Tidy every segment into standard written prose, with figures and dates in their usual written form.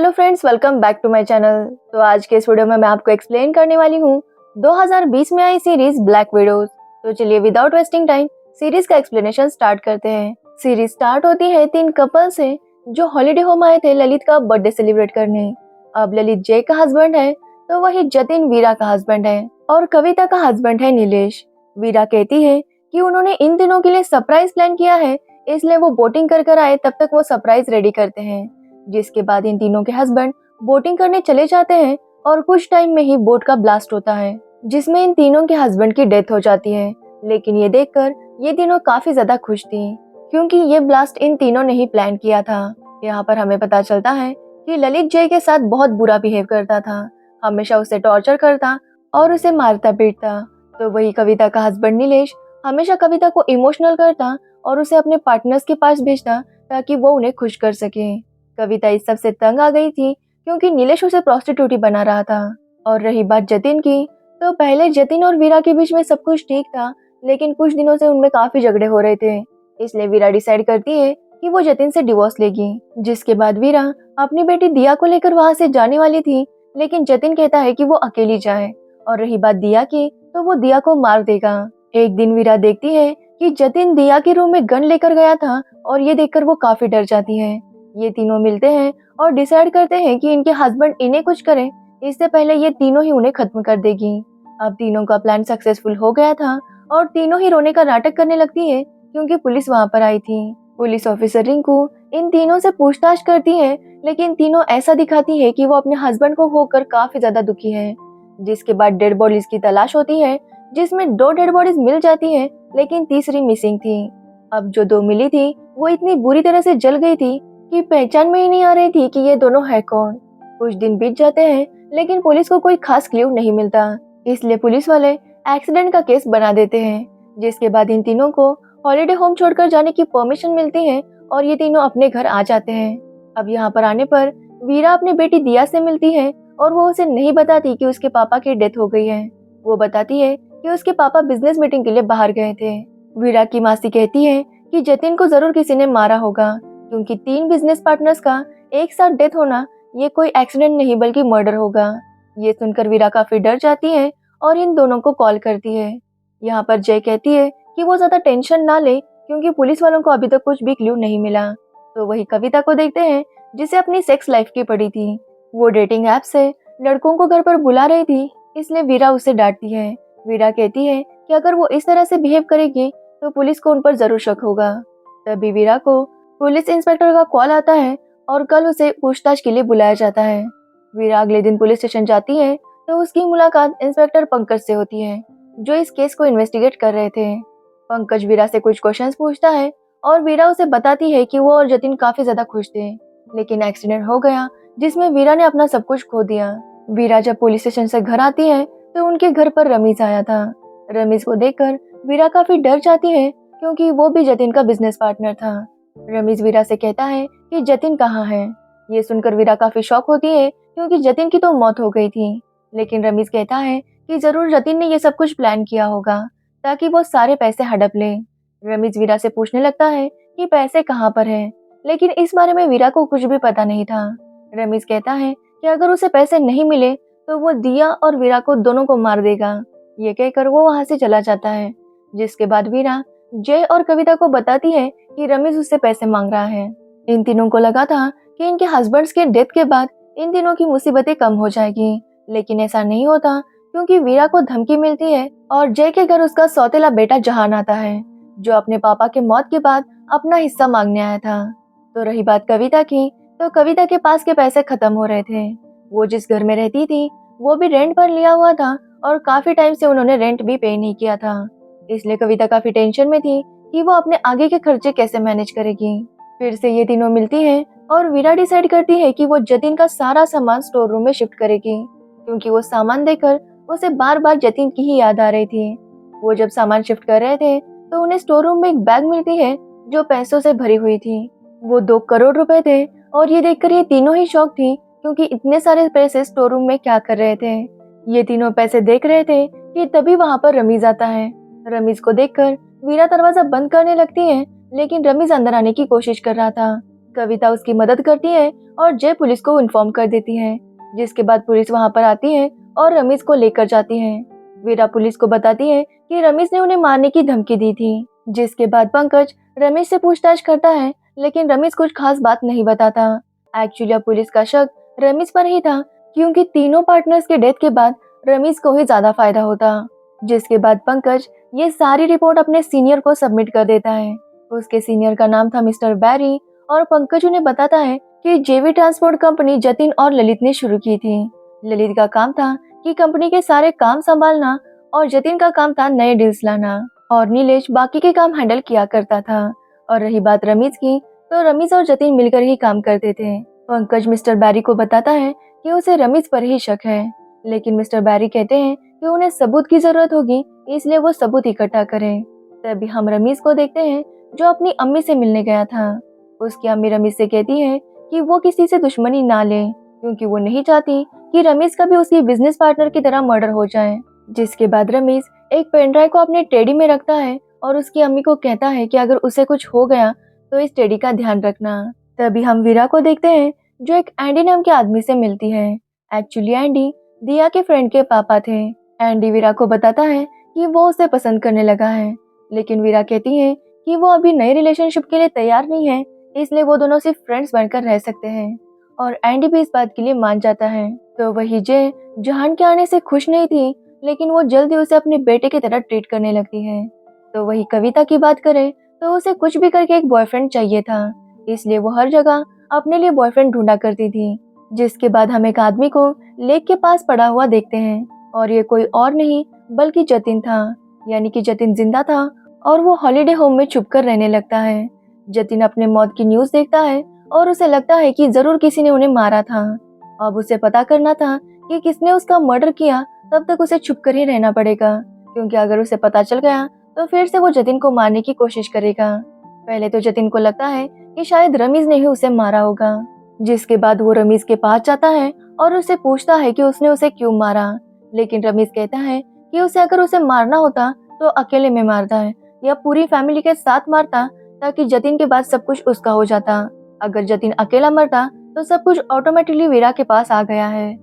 Hello friends, welcome back to my channel. तो आज के इस वीडियो में मैं आपको एक्सप्लेन करने वाली हूँ 2020 में आई सीरीज ब्लैक विडोज। तो चलिए विदाउट वेस्टिंग टाइम सीरीज का एक्सप्लेनेशन स्टार्ट करते हैं। सीरीज स्टार्ट होती है 3 कपल से जो हॉलिडे होम आए थे ललित का बर्थडे सेलिब्रेट करने। अब ललित जय का हस्बैंड है तो वही जतिन वीरा का हस्बैंड है और कविता का हस्बैंड है नीलेश। वीरा कहती है कि उन्होंने इन दिनों के लिए सरप्राइज प्लान किया है, इसलिए वो बोटिंग कर आए तब तक वो सरप्राइज रेडी करते हैं। जिसके बाद इन तीनों के हस्बैंड बोटिंग करने चले जाते हैं और कुछ टाइम में ही बोट का ब्लास्ट होता है जिसमें इन तीनों के हस्बैंड की डेथ हो जाती है। लेकिन ये देखकर ये तीनों काफी ज्यादा खुश थी क्योंकि ये ब्लास्ट इन तीनों ने ही प्लान किया था। यहाँ पर हमें पता चलता है कि ललित जय के साथ बहुत बुरा बिहेव करता था, हमेशा उसे टॉर्चर करता और उसे मारता पीटता। तो वही कविता का हस्बैंड नीलेश हमेशा कविता को इमोशनल करता और उसे अपने पार्टनर्स के पास भेजता ताकि वो उन्हें खुश कर सके। कविता इस सब से तंग आ गई थी क्योंकि नीलेश उसे प्रोस्टिट्यूट ही बना रहा था। और रही बात जतिन की, तो पहले जतिन और वीरा के बीच में सब कुछ ठीक था, लेकिन कुछ दिनों से उनमें काफी झगड़े हो रहे थे। इसलिए वीरा डिसाइड करती है कि वो जतिन से डिवोर्स लेगी। जिसके बाद वीरा अपनी बेटी दिया को लेकर वहां से जाने वाली थी, लेकिन जतिन कहता है कि वो अकेली जाए। और रही बात दिया की, तो वो दिया को मार देगा। एक दिन वीरा देखती है कि जतिन दिया के रूम में गन लेकर गया था और ये देखकर वो काफी डर जाती है। ये तीनों मिलते हैं और डिसाइड करते हैं कि इनके हस्बैंड इन्हें कुछ करें इससे पहले ये तीनों ही उन्हें खत्म कर देगी। अब तीनों का प्लान सक्सेसफुल हो गया था और तीनों ही रोने का नाटक करने लगती है क्योंकि पुलिस वहां पर आई थी। पुलिस ऑफिसर रिंकू इन तीनों से पूछताछ करती है, लेकिन तीनों ऐसा दिखाती है कि वो अपने हस्बैंड को खोकर काफी ज्यादा दुखी है। जिसके बाद डेड बॉडीज की तलाश होती है जिसमें 2 डेड बॉडीज मिल जाती है, लेकिन तीसरी मिसिंग थी। अब जो 2 मिली थी वो इतनी बुरी तरह से जल गई थी कि पहचान में ही नहीं आ रही थी कि ये दोनों है कौन। कुछ दिन बीत जाते हैं लेकिन पुलिस को कोई खास क्लू नहीं मिलता, इसलिए पुलिस वाले एक्सीडेंट का केस बना देते हैं। जिसके बाद इन तीनों को हॉलिडे होम छोड़कर जाने की परमिशन मिलती है और ये तीनों अपने घर आ जाते हैं। अब यहाँ पर आने पर वीरा अपनी बेटी दिया से मिलती है और वो उसे नहीं बताती कि उसके पापा की डेथ हो गई है। वो बताती है कि उसके पापा बिजनेस मीटिंग के लिए बाहर गए थे। वीरा की मासी कहती है कि जतिन को जरूर किसी ने मारा होगा क्योंकि 3 बिजनेस पार्टनर्स का एक साथ डेथ होना ये कोई एक्सीडेंट नहीं बल्कि मर्डर होगा। ये सुनकर वीरा काफी डर जाती है और इन दोनों को कॉल करती है। यहाँ पर जय कहती है कि वो ज्यादा टेंशन ना ले क्योंकि पुलिस वालों को अभी तक कुछ भी क्लू नहीं मिला। तो वही कविता को देखते हैं जिसे अपनी सेक्स लाइफ की पड़ी थी। वो डेटिंग ऐप से लड़कों को घर पर बुला रही थी, इसलिए वीरा उसे डांटती है। वीरा कहती है कि अगर वो इस तरह से बिहेव करेगी तो पुलिस को उन पर जरूर शक होगा। तभी वीरा को पुलिस इंस्पेक्टर का कॉल आता है और कल उसे पूछताछ के लिए बुलाया जाता है। वीरा अगले दिन पुलिस स्टेशन जाती है तो उसकी मुलाकात इंस्पेक्टर पंकज से होती है जो इस केस को इन्वेस्टिगेट कर रहे थे। पंकज वीरा से कुछ क्वेश्चंस पूछता है और वीरा उसे बताती है कि वो और जतिन काफी ज्यादा खुश थे, लेकिन एक्सीडेंट हो गया जिसमें वीरा ने अपना सब कुछ खो दिया। वीरा जब पुलिस स्टेशन से घर आती है तो उनके घर पर रमीज आया था। रमीज को देखकर वीरा काफी डर जाती है क्योंकि वो भी जतिन का बिजनेस पार्टनर था। रमीज वीरा से कहता है कि जतिन कहाँ है। ये सुनकर वीरा काफी शॉक होती है क्योंकि जतिन की तो मौत हो गई थी, लेकिन रमीज कहता है कि जरूर जतिन ने ये सब कुछ प्लान किया होगा ताकि वो सारे पैसे हड़प ले। रमीज वीरा से पूछने लगता है कि पैसे कहाँ पर हैं, लेकिन इस बारे में वीरा को कुछ भी पता नहीं था। रमीज कहता है कि अगर उसे पैसे नहीं मिले तो वो दिया और वीरा को दोनों को मार देगा। ये कहकर वो वहां से चला जाता है। जिसके बाद वीरा जय और कविता को बताती है कि रमीज उससे पैसे मांग रहा है। इन तीनों को लगा था कि इनके हस्बैंड्स के डेथ के बाद इन तीनों की मुसीबतें कम हो जाएगी, लेकिन ऐसा नहीं होता क्योंकि वीरा को धमकी मिलती है और जय के घर उसका सौतेला बेटा जहान आता है जो अपने पापा के मौत के बाद अपना हिस्सा मांगने आया था। तो रही बात कविता की, तो कविता के पास के पैसे खत्म हो रहे थे। वो जिस घर में रहती थी वो भी रेंट पर लिया हुआ था और काफी टाइम से उन्होंने रेंट भी पे नहीं किया था, इसलिए कविता काफी टेंशन में थी कि वो अपने आगे के खर्चे कैसे मैनेज करेगी। फिर से ये तीनों मिलती हैं और वीरा डिसाइड करती है कि वो जतिन का सारा सामान स्टोर रूम में शिफ्ट करेगी क्योंकि वो सामान देखकर उसे बार बार जतिन की ही याद आ रही थी। वो जब सामान शिफ्ट कर रहे थे तो उन्हें स्टोर रूम में एक बैग मिलती है जो पैसों से भरी हुई थी। वो 2 करोड़ रुपए थे और ये देखकर ये तीनों ही शॉक थी क्योंकि इतने सारे पैसे स्टोर रूम में क्या कर रहे थे। ये तीनों पैसे देख रहे थे कि तभी वहां पर रमीज आता है। रमीज को देखकर वीरा दरवाजा बंद करने लगती है, लेकिन रमीज अंदर आने की कोशिश कर रहा था। कविता उसकी मदद करती है और जय पुलिस को इन्फॉर्म कर देती है, जिसके बाद पुलिस वहां पर आती है और रमेश को लेकर जाती है। वीरा पुलिस को बताती है कि रमेश ने उन्हें मारने की धमकी दी थी। जिसके बाद पंकज रमेश से पूछताछ करता है, लेकिन रमेश कुछ खास बात नहीं बताता। एक्चुअली अब पुलिस का शक रमेश पर ही था, क्योंकि तीनों पार्टनर्स के डेथ के बाद रमेश को ही ज्यादा फायदा होता। जिसके बाद पंकज ये सारी रिपोर्ट अपने सीनियर को सबमिट कर देता है। उसके सीनियर का नाम था मिस्टर बैरी, और पंकज उन्हें बताता है कि जेवी ट्रांसपोर्ट कंपनी जतिन और ललित ने शुरू की थी। ललित का काम था कि कंपनी के सारे काम संभालना, और जतिन का काम था नए डील्स लाना, और नीलेश बाकी के काम हैंडल किया करता था। और रही बात रमेश की, तो रमेश और जतिन मिलकर ही काम करते थे। पंकज मिस्टर बैरी को बताता है कि उसे रमेश पर ही शक है, लेकिन मिस्टर बैरी कहते हैं कि उन्हें सबूत की जरूरत होगी, इसलिए वो सबूत इकट्ठा करें। तभी हम रमेश को देखते हैं, जो अपनी अम्मी से मिलने गया था। उसकी अम्मी रमेश से कहती है कि वो किसी से दुश्मनी ना ले, क्योंकि वो नहीं चाहती कि रमेश का भी उसकी बिजनेस पार्टनर की तरह मर्डर हो जाए। जिसके बाद रमेश एक पेनड्राइव को अपने टेडी में रखता है और उसकी अम्मी को कहता है कि अगर उसे कुछ हो गया तो इस टेडी का ध्यान रखना। तभी हम वीरा को देखते हैं, जो एक एंडी नाम के आदमी से मिलती है। एक्चुअली एंडी दिया के फ्रेंड के पापा थे। एंडी वीरा को बताता है कि वो उसे पसंद करने लगा है, लेकिन वीरा कहती है कि वो अभी नए रिलेशनशिप के लिए तैयार नहीं है, इसलिए वो दोनों सिर्फ फ्रेंड्स बनकर रह सकते हैं। और एंडी भी इस बात के लिए मान जाता है। तो वही जय जहान के आने से खुश नहीं थी, लेकिन वो जल्दी उसे अपने बेटे की तरह ट्रीट करने लगती है। तो वही कविता की बात करें, तो उसे कुछ भी करके एक बॉयफ्रेंड चाहिए था, इसलिए वो हर जगह अपने लिए बॉयफ्रेंड ढूंढा करती थी। जिसके बाद हम एक आदमी को लेक के पास पड़ा हुआ देखते हैं, और ये कोई और नहीं बल्कि जतिन था। यानी कि जतिन जिंदा था और वो हॉलिडे होम में छुपकर रहने लगता है। जतिन अपने मौत की न्यूज देखता है और उसे लगता है कि जरूर किसी ने उन्हें मारा था। अब उसे पता करना था कि किसने उसका मर्डर किया, तब तक उसे छुपकर ही रहना पड़ेगा, क्योंकि अगर उसे पता चल गया तो फिर से वो जतिन को मारने की कोशिश करेगा। पहले तो जतिन को लगता है कि शायद रमीज ने ही उसे मारा होगा। जिसके बाद वो रमीज के पास जाता है और उससे पूछता है कि उसने उसे क्यों मारा, लेकिन रमीज कहता है कि उसे अगर उसे मारना होता तो अकेले में मारता है या पूरी फैमिली के साथ मारता, ताकि जतिन के बाद सब कुछ उसका हो जाता। अगर जतिन अकेला मरता तो सब कुछ ऑटोमेटिकली वीरा के पास आ गया है।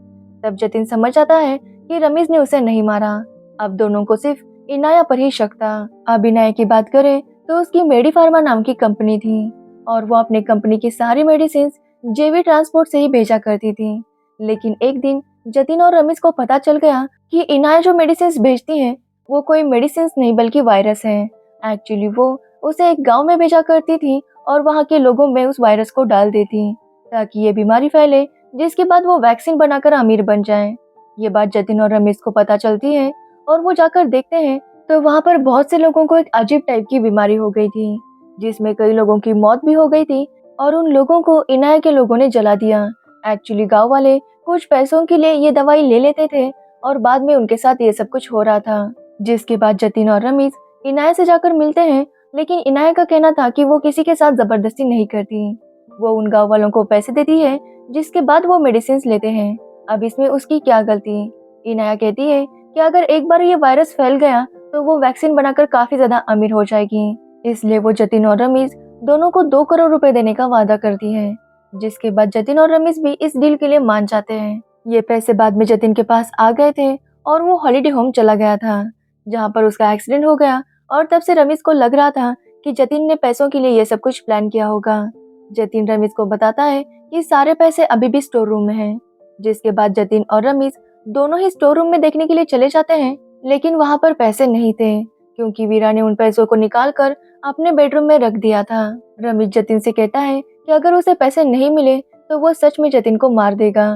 तब जतिन समझ जाता है कि रमीज ने उसे नहीं मारा। अब दोनों को सिर्फ इनाया पर ही शक था। अब इनाया की बात करें तो उसकी मेडी फार्मा नाम की कंपनी थी, और वो अपने कंपनी की सारी मेडिसिन जेवी ट्रांसपोर्ट से ही भेजा करती थी। लेकिन एक दिन जतिन और रमेश को पता चल गया कि इनाया जो मेडिसिन भेजती है वो कोई मेडिसिन नहीं बल्कि वायरस है। एक्चुअली वो उसे एक गांव में भेजा करती थी और वहां के लोगों में उस वायरस को डाल देती, ताकि ये बीमारी फैले, जिसके बाद वो वैक्सीन बनाकर अमीर बन जाए। ये बात जतिन और रमेश को पता चलती है और वो जाकर देखते हैं, तो वहां पर बहुत से लोगों को एक अजीब टाइप की बीमारी हो गई थी, जिसमें कई लोगों की मौत भी हो गई थी, और उन लोगों को इनाया के लोगों ने जला दिया। एक्चुअली गांव वाले कुछ पैसों के लिए ये दवाई ले लेते थे और बाद में उनके साथ ये सब कुछ हो रहा था। जिसके बाद जतिन और रमीज इनाया से जाकर मिलते हैं, लेकिन इनाया का कहना था कि वो किसी के साथ जबरदस्ती नहीं करती, वो उन गाँव वालों को पैसे देती है, जिसके बाद वो मेडिसिन लेते हैं। अब इसमें उसकी क्या गलती? इनाया कहती है कि अगर एक बार ये वायरस फैल गया तो वो वैक्सीन बनाकर काफी ज्यादा अमीर हो जाएगी, इसलिए वो जतिन और रमीज दोनों को 2 करोड़ रुपए देने का वादा करती है। जिसके बाद जतिन और रमीज भी इस डील के लिए मान जाते हैं। ये पैसे बाद में जतिन के पास आ गए थे और वो हॉलिडे होम चला गया था, जहाँ पर उसका एक्सीडेंट हो गया, और तब से रमीज को लग रहा था कि जतिन ने पैसों के लिए ये सब कुछ प्लान किया होगा। जतिन रमीज को बताता है कि सारे पैसे अभी भी स्टोर रूम में हैं। जिसके बाद जतिन और रमीज दोनों ही स्टोर रूम में देखने के लिए चले जाते हैं, लेकिन वहां पर पैसे नहीं थे, क्योंकि वीरा ने उन पैसों को निकाल कर अपने बेडरूम में रख दिया था। रमीज जतिन से कहता है कि अगर उसे पैसे नहीं मिले तो वो सच में जतिन को मार देगा।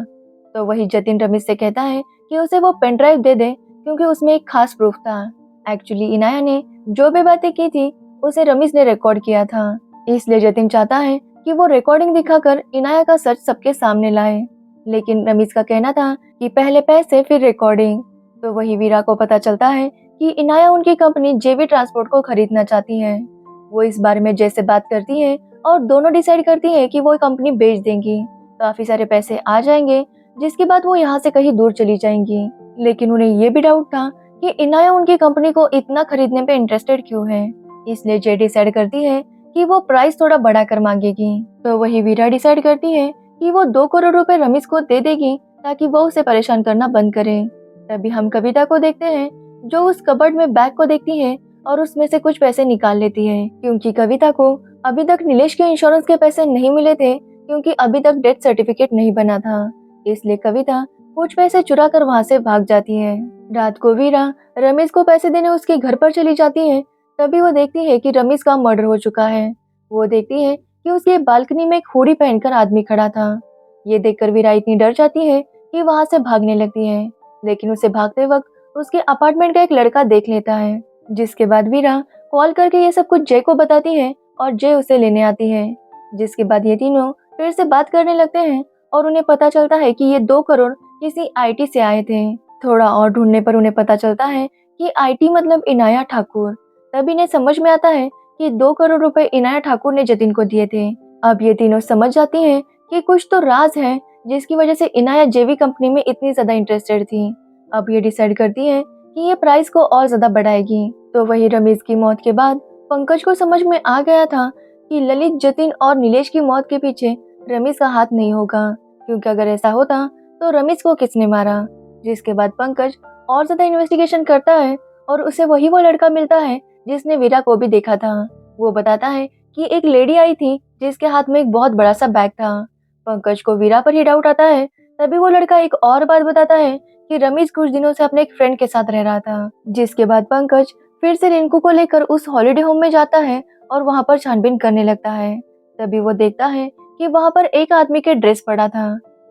तो वही जतिन रमीज से कहता है कि उसे वो पेन ड्राइव दे दे, क्योंकि उसमें एक खास प्रूफ था। एक्चुअली इनाया ने जो भी बातें की थी उसे रमीज ने रिकॉर्ड किया था, इसलिए जतिन चाहता है कि वो रिकॉर्डिंग दिखाकर इनाया का सच सबके सामने लाए। लेकिन रमीज का कहना था कि पहले पैसे फिर रिकॉर्डिंग। तो वही वीरा को पता चलता है कि इनाया उनकी कंपनी जेवी ट्रांसपोर्ट को खरीदना चाहती है। वो इस बारे में जैसे बात करती है और दोनों डिसाइड करती है कि वो कंपनी बेच देंगी, काफी सारे पैसे आ जाएंगे, जिसके बाद वो यहाँ से कहीं दूर चली जाएंगी। लेकिन उन्हें ये भी डाउट था कि इनाया उनकी कंपनी को इतना खरीदने पे इंटरेस्टेड क्यों है, इसलिए जे डिसाइड करती है कि वो प्राइस थोड़ा बढ़ाकर मांगेगी। तो वही वीरा डिसाइड करती है कि वो 2 करोड़ रुपए रमेश को दे देगी ताकि वो उसे परेशान करना बंद करे। तभी हम कविता को देखते हैं जो उस कबर्ड में बैग को देखती है और उसमें से कुछ पैसे निकाल लेती है, क्योंकि कविता को अभी तक नीलेश के इंश्योरेंस के पैसे नहीं मिले थे, क्योंकि अभी तक डेथ सर्टिफिकेट नहीं बना था। इसलिए कविता कुछ पैसे चुरा कर वहाँ से भाग जाती है। रात को वीरा रमेश को पैसे देने उसके घर पर चली जाती है। तभी वो देखती है कि रमेश का मर्डर हो चुका है। वो देखती है कि उसके बालकनी में एक हुडी पहनकर आदमी खड़ा था। ये देखकर वीरा इतनी डर जाती है कि वहाँ से भागने लगती है, लेकिन उसे भागते वक्त उसके अपार्टमेंट का एक लड़का देख लेता है। जिसके बाद वीरा कॉल करके ये सब कुछ जय को बताती है और जय उसे लेने आती है। जिसके बाद ये तीनों फिर से बात करने लगते हैं और उन्हें पता चलता है कि ये 2 करोड़ किसी आईटी से आए थे। थोड़ा और ढूंढने पर उन्हें पता चलता है कि आईटी मतलब इनाया ठाकुर। तब इन्हें समझ में आता है कि 2 करोड़ रुपए इनाया ठाकुर ने जतिन को दिए थे। अब ये तीनों समझ जाती हैं कि कुछ तो राज है जिसकी वजह से इनाया जेवी कंपनी में इतनी ज्यादा इंटरेस्टेड थी। अब ये डिसाइड करती है कि ये प्राइस को और ज्यादा बढ़ाएगी। तो वही रमेश की मौत के बाद पंकज को समझ में आ गया था कि ललित, जतिन और नीलेश की मौत के पीछे रमेश का हाथ नहीं होगा, क्योंकि अगर ऐसा होता तो रमेश को किसने मारा। जिसके बाद पंकज और ज्यादा इन्वेस्टिगेशन करता है और उसे वो लड़का मिलता है जिसने वीरा को भी देखा था। वो बताता है कि एक लेडी आई थी जिसके हाथ में एक बहुत बड़ा सा बैग था। पंकज को वीरा पर ही डाउट आता है। तभी वो लड़का एक और बात बताता है कि रमेश कुछ दिनों से अपने एक फ्रेंड के साथ रह रहा था। जिसके बाद पंकज फिर से रिंकू को लेकर उस हॉलिडे होम में जाता है और वहाँ पर छानबीन करने लगता है। तभी वो देखता है कि वहाँ पर एक आदमी के ड्रेस पड़ा था।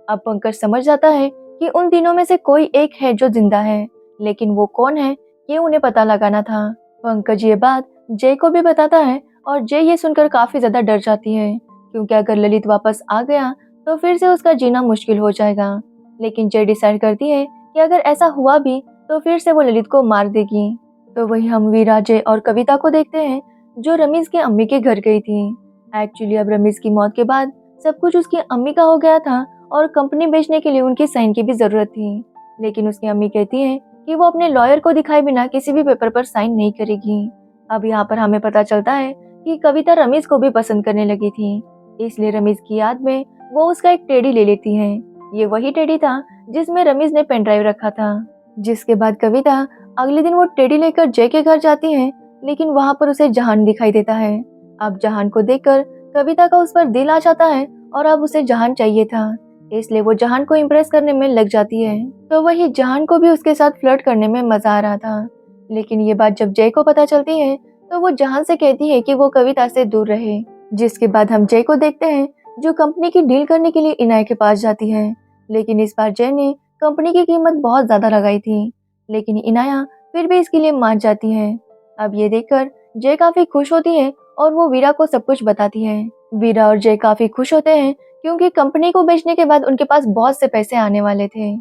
अब पंकज समझ जाता है कि उन तीनों में से कोई एक है जो जिंदा है, लेकिन वो कौन है ये उन्हें पता लगाना था। पंकज ये बात जय को भी बताता है और जय ये सुनकर काफी ज्यादा डर जाती है, क्योंकि अगर ललित वापस आ गया तो फिर से उसका जीना मुश्किल हो जाएगा। लेकिन जय डिसाइड करती है कि अगर ऐसा हुआ भी तो फिर से वो ललित को मार देगी। तो वही हम वीरा, जय और कविता को देखते हैं जो रमेश की अम्मी के घर गई थी। एक्चुअली अब रमेश की मौत के बाद सब कुछ उसकी अम्मी का हो गया था और कंपनी बेचने के लिए उनकी साइन की भी जरूरत थी। लेकिन उसकी अम्मी कहती है कि वो अपने लॉयर को दिखाए बिना किसी भी पेपर पर साइन नहीं करेगी। अब यहाँ पर हमें पता चलता है कि कविता रमेश को भी पसंद करने लगी थी, इसलिए रमेश की याद में वो उसका एक टेडी ले लेती है। ये वही टेडी था जिसमें रमेश ने पेन ड्राइव रखा था। जिसके बाद कविता अगले दिन वो टेडी लेकर जय के घर जाती है, लेकिन वहाँ पर उसे जहान दिखाई देता है। अब जहान को देखकर कविता का उस पर दिल आ जाता है और अब उसे जहान चाहिए था, इसलिए वो जहान को इम्प्रेस करने में लग जाती है। तो वही जहान को भी उसके साथ फ्लर्ट करने में मजा आ रहा था। लेकिन ये बात जब जय को पता चलती है तो वो जहान से कहती है कि वो कविता से दूर रहे। जिसके बाद हम जय को देखते हैं जो कंपनी की डील करने के लिए इनाया के पास जाती है। लेकिन इस बार जय ने कंपनी की कीमत बहुत ज्यादा लगाई थी, लेकिन इनाया फिर भी इसके लिए मान जाती है। अब ये देखकर जय काफी खुश होती है और वो वीरा को सब कुछ बताती है। वीरा और जय काफी खुश होते हैं क्योंकि कंपनी को बेचने के बाद उनके पास बहुत से पैसे आने वाले थे।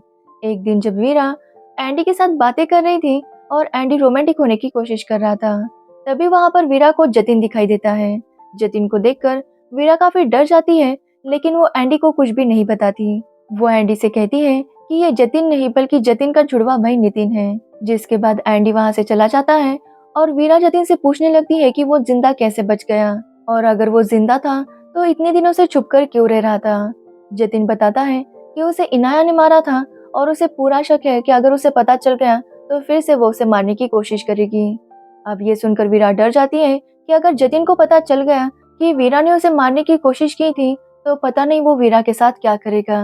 एक दिन जब वीरा एंडी के साथ बातें कर रही थी और एंडी रोमांटिक होने की कोशिश कर रहा था, तभी वहाँ पर वीरा को जतिन दिखाई देता है। जतिन को देखकर वीरा काफी डर जाती है, लेकिन वो एंडी को कुछ भी नहीं बताती। वो एंडी से कहती है कि ये जतिन नहीं बल्कि जतिन का जुड़वा भाई नितिन है। जिसके बाद एंडी वहाँ से चला जाता है और वीरा जतिन से पूछने लगती है कि वो जिंदा कैसे बच गया और अगर वो जिंदा था तो इतने दिनों से छुपकर क्यों रह रहा था। जतिन बताता है कि उसे इनाया ने मारा था और उसे पूरा शक है कि अगर उसे पता चल गया तो फिर से वो उसे मारने की कोशिश करेगी। अब ये सुनकर वीरा डर जाती है कि अगर जतिन को पता चल गया कि वीरा ने उसे मारने की कोशिश की थी तो पता नहीं वो वीरा के साथ क्या करेगा।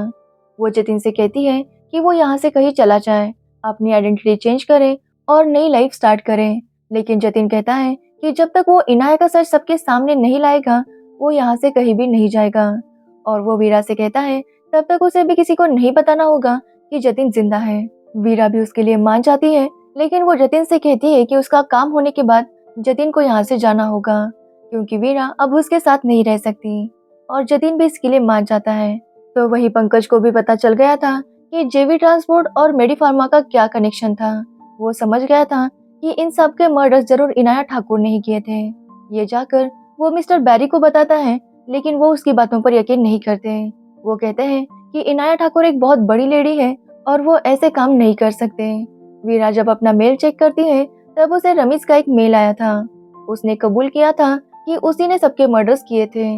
वो जतिन से कहती है कि वो यहाँ से कहीं चला जाए, अपनी आइडेंटिटी चेंज करे और नई लाइफ स्टार्ट करे। लेकिन जतिन कहता है कि जब तक वो इनाया का सच सबके सामने नहीं लाएगा वो यहाँ से कहीं भी नहीं जाएगा। और वो वीरा से कहता है तब तक उसे भी किसी को नहीं बताना होगा कि जतिन जिंदा है। वीरा भी उसके लिए मान जाती है, लेकिन वो जतिन से कहती है कि उसका काम होने के बाद जतिन को यहाँ से जाना होगा, क्योंकि वीरा अब उसके साथ नहीं रह सकती। और जतिन भी इसके लिए मान जाता है। तो वही पंकज को भी पता चल गया था कि जेवी ट्रांसपोर्ट और मेडिफार्मा का क्या कनेक्शन था। वो समझ गया था कि इन सब के मर्डर जरूर इनाया ठाकुर ने ही किए थे। ये जाकर वो मिस्टर बैरी को बताता है, लेकिन वो उसकी बातों पर यकीन नहीं करते। वो कहते हैं कि इनाया ठाकुर एक बहुत बड़ी लेडी है और वो ऐसे काम नहीं कर सकते। वीरा जब अपना मेल चेक करती है तब उसे रमेश का एक मेल आया था। उसने कबूल किया था कि उसी ने सबके मर्डर्स किए थे।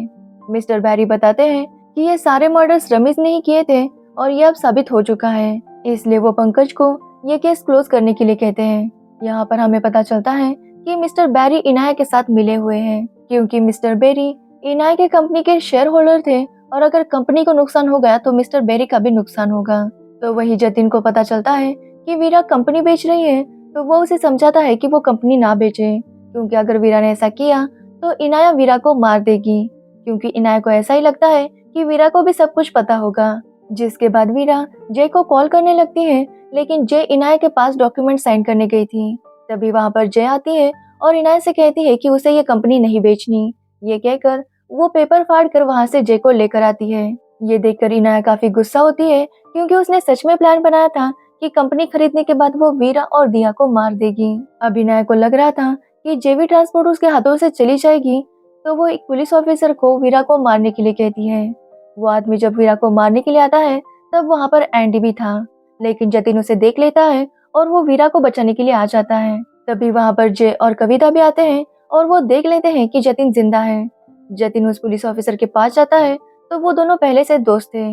मिस्टर बैरी बताते हैं कि ये सारे मर्डर्स रमेश ने ही किए थे और ये अब साबित हो चुका है, इसलिए वो पंकज को ये केस क्लोज करने के लिए कहते हैं। यहाँ पर हमें पता चलता है कि मिस्टर बैरी इनाया के साथ मिले हुए हैं, क्योंकि मिस्टर बैरी इनाया के कंपनी के शेयर होल्डर थे और अगर कंपनी को नुकसान हो गया तो मिस्टर बैरी का भी नुकसान होगा। तो वही जतिन को पता चलता है कि वीरा कंपनी बेच रही है, तो वो उसे समझाता है कि वो कंपनी ना बेचे, क्योंकि अगर वीरा ने ऐसा किया तो इनाया वीरा को मार देगी, क्योंकि इनाया को ऐसा ही लगता है कि वीरा को भी सब कुछ पता होगा। जिसके बाद वीरा जय को कॉल करने लगती है, लेकिन जय इनाया के पास डॉक्यूमेंट साइन करने गई थी। तभी वहाँ पर जय आती है और इनाया से कहती है कि उसे ये कंपनी नहीं बेचनी। ये कहकर वो पेपर फाड़ कर वहाँ से जय को लेकर आती है। ये देखकर इनाया काफी गुस्सा होती है, क्योंकि उसने सच में प्लान बनाया था कि कंपनी खरीदने के बाद वो वीरा और दिया को मार देगी। अब इनाया को लग रहा था कि जेवी ट्रांसपोर्ट उसके हाथों से चली जाएगी, तो वो एक पुलिस ऑफिसर को वीरा को मारने के लिए कहती है। वो आदमी जब वीरा को मारने के लिए आता है तब वहाँ पर एंडी भी था, लेकिन जतिन उसे देख लेता है और वो वीरा को बचाने के लिए आ जाता है। तभी वहाँ पर जय और कविता भी आते हैं और वो देख लेते हैं कि जतिन जिंदा है। जतिन उस पुलिस ऑफिसर के पास जाता है तो वो दोनों पहले से दोस्त थे।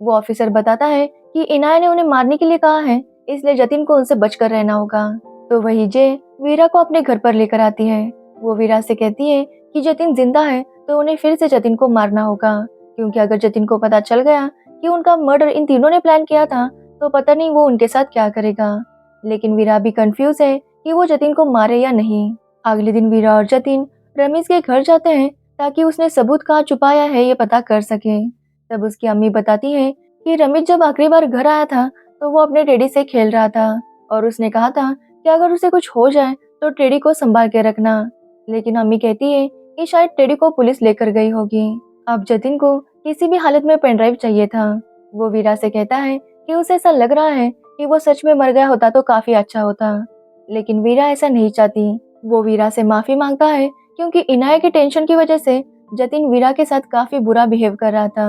वो ऑफिसर बताता है कि इनाया ने उन्हें मारने के लिए कहा है, इसलिए जतिन को उनसे बचकर रहना होगा। तो वही जय वीरा को अपने घर पर लेकर आती है। वो वीरा से कहती है कि जतिन जिंदा है तो उन्हें फिर से जतिन को मारना होगा, क्योंकि अगर जतिन को पता चल गया कि उनका मर्डर इन तीनों ने प्लान किया था तो पता नहीं वो उनके साथ क्या करेगा। लेकिन वीरा भी कंफ्यूज है कि वो जतिन को मारे या नहीं। अगले दिन वीरा और जतिन रमेश के घर जाते हैं ताकि उसने सबूत कहाँ छुपाया है ये पता कर सके। तब उसकी अम्मी बताती है कि रमेश जब आखिरी बार घर आया था तो वो अपने टेडी से खेल रहा था और उसने कहा था कि अगर उसे कुछ हो जाए तो टेडी को संभाल के रखना। लेकिन अम्मी कहती है कि शायद टेडी को पुलिस लेकर गई होगी। अब जतिन को किसी भी हालत में पेन ड्राइव चाहिए था। वो वीरा से कहता है कि उसे ऐसा लग रहा है कि वो सच में मर गया होता तो काफी अच्छा होता, लेकिन वीरा ऐसा नहीं चाहती। वो वीरा से माफी मांगता है, क्योंकि इनाया की टेंशन की वजह से जतिन वीरा के साथ काफी बुरा बिहेव कर रहा था।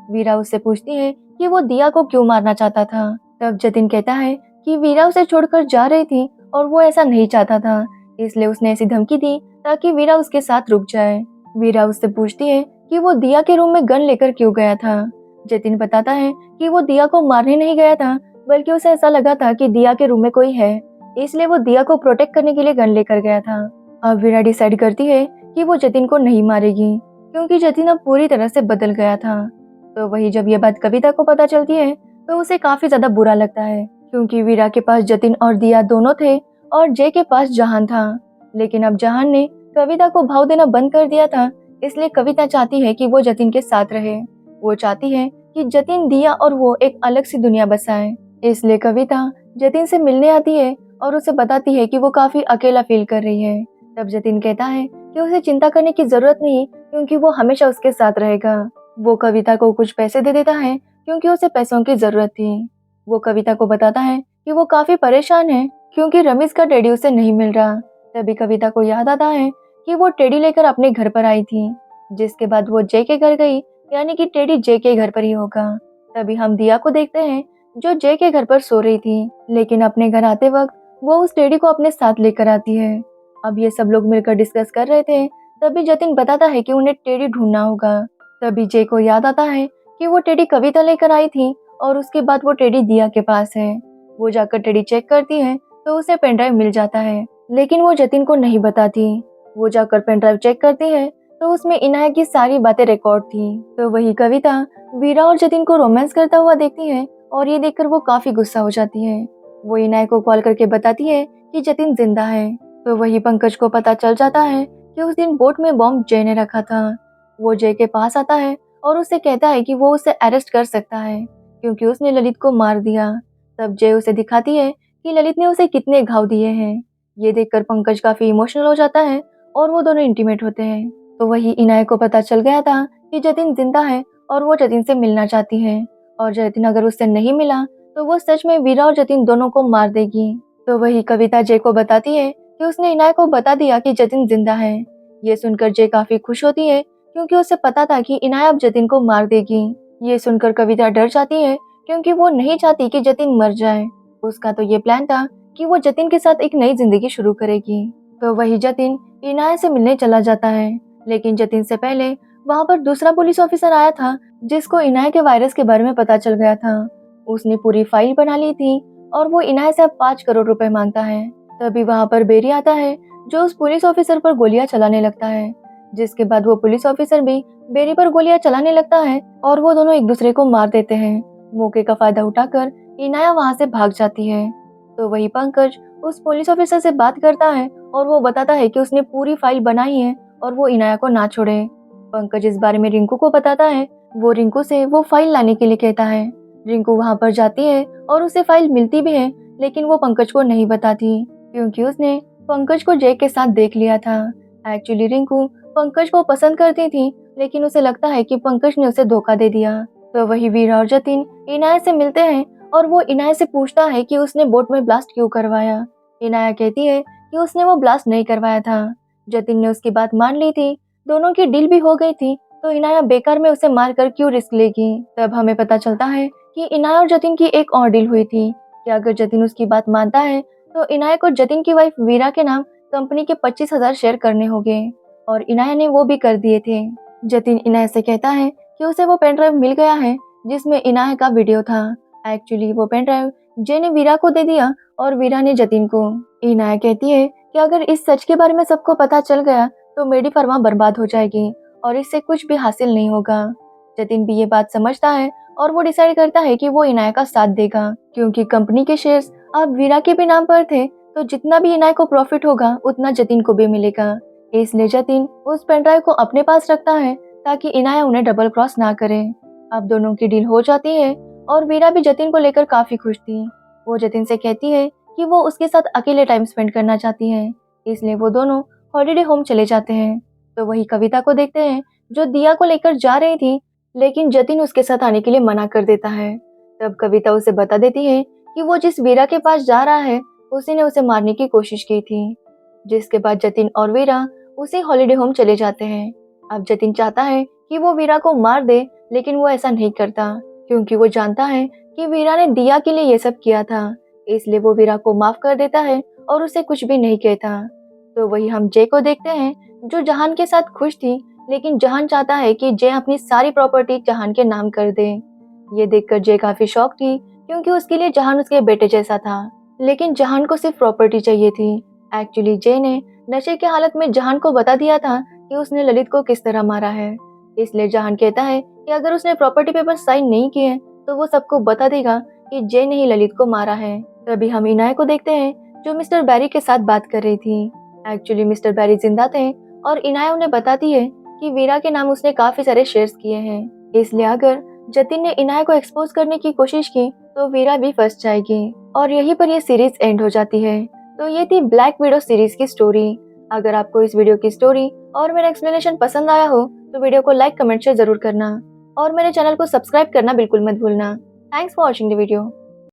वीरा उससे पूछती है कि वो दिया को क्यों मारना चाहता था। तब जतिन कहता है कि वीरा उसे छोड़कर जा रही थी और वो ऐसा नहीं चाहता था, इसलिए उसने ऐसी धमकी दी ताकि वीरा उसके साथ रुक जाए। वीरा उससे पूछती है कि वो दिया के रूम में गन लेकर क्यों गया था। जतिन बताता है कि वो दिया को मारने नहीं गया था, बल्कि उसे ऐसा लगा था कि दिया के रूम में कोई है, इसलिए वो दिया को प्रोटेक्ट करने के लिए गन लेकर गया था। अब वीरा डिसाइड करती है कि वो जतिन को नहीं मारेगी, क्योंकि जतिन अब पूरी तरह से बदल गया था। तो वही जब ये बात कविता को पता चलती है तो उसे काफी ज्यादा बुरा लगता है, क्योंकि वीरा के पास जतिन और दिया दोनों थे और जय के पास जहान था। लेकिन अब जहान ने कविता को भाव देना बंद कर दिया था, इसलिए कविता चाहती है कि वो जतिन के साथ रहे। वो चाहती है कि जतिन, दिया और वो एक अलग सी दुनिया बसाए। इसलिए कविता जतिन से मिलने आती है और उसे बताती है कि वो काफी अकेला फील कर रही है। तब जतिन कहता है कि उसे चिंता करने की जरूरत नहीं, क्योंकि वो हमेशा उसके साथ रहेगा। वो कविता को कुछ पैसे दे देता है, क्योंकि उसे पैसों की जरूरत थी। वो कविता को बताता है कि वो काफी परेशान है, क्योंकि रमेश का टेडी उसे नहीं मिल रहा। तभी कविता को याद आता है कि वो टेडी लेकर अपने घर पर आई थी, जिसके बाद वो जय के घर गई, यानी कि टेडी जय के घर पर ही होगा। तभी हम दिया को देखते हैं जो जय के घर पर सो रही थी, लेकिन अपने घर आते वक्त वो उस टेडी को अपने साथ लेकर आती है। अब ये सब लोग मिलकर डिस्कस कर रहे थे, तभी जतिन बताता है कि उन्हें टेडी ढूंढना होगा। तभी जय को याद आता है कि वो टेडी कविता लेकर आई थी और उसके बाद वो टेडी दिया के पास है। वो जाकर टेडी चेक करती है तो उसे पेनड्राइव मिल जाता है, लेकिन वो जतिन को नहीं बताती। वो जाकर पेनड्राइव चेक करती है तो उसमें इनाया की सारी बातें रिकॉर्ड थी। तो वही कविता वीरा और जतिन को रोमांस करता हुआ देखती है और ये देखकर वो काफी गुस्सा हो जाती है। वो इनाया को कॉल करके बताती है कि जतिन जिंदा है। तो वही पंकज को पता चल जाता है कि उस दिन बोट में बॉम्ब जय ने रखा था। वो जय के पास आता है और उससे कहता है कि वो उसे अरेस्ट कर सकता है, क्योंकि उसने ललित को मार दिया। तब जय उसे दिखाती है कि ललित ने उसे कितने घाव दिए हैं। ये देखकर पंकज काफी इमोशनल हो जाता है और वो दोनों इंटीमेट होते हैं। तो वही इनाया को पता चल गया था कि जतिन जिंदा है और वो जतिन से मिलना चाहती है, और जतिन अगर उससे नहीं मिला तो वो सच में वीरा और जतिन दोनों को मार देगी। तो वही कविता जय को बताती है कि उसने इनाया को बता दिया कि जतिन जिंदा है। ये सुनकर जय काफी खुश होती है, क्योंकि उसे पता था कि इनाया अब जतिन को मार देगी। ये सुनकर कविता डर जाती है, क्योंकि वो नहीं चाहती कि जतिन मर जाए। उसका तो ये प्लान था कि वो जतिन के साथ एक नई जिंदगी शुरू करेगी। तो वही जतिन इनाया से मिलने चला जाता है। लेकिन जतिन से पहले वहाँ पर दूसरा पुलिस ऑफिसर आया था जिसको इनाया के वायरस के बारे में पता चल गया था। उसने पूरी फाइल बना ली थी और वो इनाया से अब 5 करोड़ रुपए मांगता है। तभी वहाँ पर बेरी आता है जो उस पुलिस ऑफिसर पर गोलियां चलाने लगता है, जिसके बाद वो पुलिस ऑफिसर भी बेरी पर गोलियां चलाने लगता है और वो दोनों एक दूसरे को मार देते हैं। मौके का फायदा उठाकर इनाया वहाँ से भाग जाती है। तो वही पंकज उस पुलिस ऑफिसर से बात करता है और वो बताता है कि उसने पूरी फाइल बनाई है और वो इनाया को ना छोड़े। पंकज इस बारे में रिंकू को बताता है। वो रिंकू से वो फाइल लाने के लिए कहता है। रिंकू वहाँ पर जाती है और उसे फाइल मिलती भी है, लेकिन वो पंकज को नहीं बताती क्योंकि उसने पंकज को जय के साथ देख लिया था। एक्चुअली रिंकू पंकज को पसंद करती थी, लेकिन उसे लगता है कि पंकज ने उसे धोखा दे दिया। तो वही वीरा और जतिन इनाया से मिलते हैं और वो इनाया से पूछता है कि उसने बोट में ब्लास्ट क्यों करवाया। इनाया कहती है कि उसने वो ब्लास्ट नहीं करवाया था, जतिन ने उसकी बात मान ली थी, दोनों की डील भी हो गई थी, तो इनाया बेकार में उसे मारकर क्यों रिस्क लेगी। तब हमें पता चलता है कि इनाया और जतिन की एक और डील हुई थी कि अगर जतिन उसकी बात मानता है तो इनाया को जतिन की वाइफ वीरा के नाम कंपनी के 25,000 शेयर करने होंगे और इनाया ने वो भी कर दिए थे। जतिन इनाया से कहता है कि उसे वो पेन ड्राइव मिल गया है जिसमें इनाया का वीडियो था। एक्चुअली वो पेन ड्राइव जय ने वीरा को दे दिया और वीरा ने जतिन को। इनाया कहती है कि अगर इस सच के बारे में सबको पता चल गया तो मेरी फर्मा बर्बाद हो जाएगी और इससे कुछ भी हासिल नहीं होगा। जतिन भी ये बात समझता है और वो डिसाइड करता है कि वो इनाया का साथ देगा क्योंकि कंपनी के शेयर्स अब वीरा के भी नाम पर थे, तो जितना भी इनाया को प्रॉफिट होगा उतना जतिन को भी मिलेगा। इसलिए जतिन उस पेनड्राइव को अपने पास रखता है ताकि इनाया उन्हें डबल क्रॉस ना करे। अब दोनों की डील हो जाती है और वीरा भी जतिन को लेकर काफी खुश थी। वो जतिन से कहती है कि वो उसके साथ अकेले टाइम स्पेंड करना चाहती है, इसलिए वो दोनों हॉलिडे होम चले जाते हैं। तो वही कविता को देखते हैं जो दिया को लेकर जा रही थी, लेकिन जतिन उसके साथ आने के लिए मना कर देता है। तब कविता उसे बता देती है कि वो जिस वीरा के पास जा रहा है उसी ने उसे मारने की कोशिश की थी, जिसके बाद जतिन और वीरा उसी हॉलिडे होम चले जाते हैं। अब जतिन चाहता है कि वो वीरा को मार दे, लेकिन वो ऐसा नहीं करता क्योंकि वो जानता है कि वीरा ने दिया के लिए ये सब किया था, इसलिए वो वीरा को माफ कर देता है और उसे कुछ भी नहीं कहता। तो वही हम जय को देखते हैं जो जहान के साथ खुश थी, लेकिन जहान चाहता है कि जय अपनी सारी प्रॉपर्टी जहान के नाम कर दे। ये देखकर जय काफी शॉक थी क्योंकि उसके लिए जहान उसके बेटे जैसा था, लेकिन जहान को सिर्फ प्रॉपर्टी चाहिए थी। एक्चुअली जय ने नशे की हालत में जहान को बता दिया था कि उसने ललित को किस तरह मारा है, इसलिए जहान कहता है कि अगर उसने प्रॉपर्टी पेपर साइन नहीं किए तो वो सबको बता देगा कि जय ने ही ललित को मारा है। तभी हम इनाया को देखते हैं जो मिस्टर बैरी के साथ बात कर रही थी। एक्चुअली मिस्टर बैरी जिंदा थे और इनाया उन्हें बताती है कि वीरा के नाम उसने काफी सारे शेयर्स किए हैं, इसलिए अगर जतिन ने इनाया को एक्सपोज करने की कोशिश की तो वीरा भी फंस जाएगी और यहीं पर ये सीरीज एंड हो जाती है। तो ये थी ब्लैक विडो सीरीज की स्टोरी। अगर आपको इस वीडियो की स्टोरी और मेरा एक्सप्लेनेशन पसंद आया हो तो वीडियो को लाइक कमेंट शेयर जरूर करना और मेरे चैनल को सब्सक्राइब करना बिल्कुल मत भूलना। Thanks for watching the video.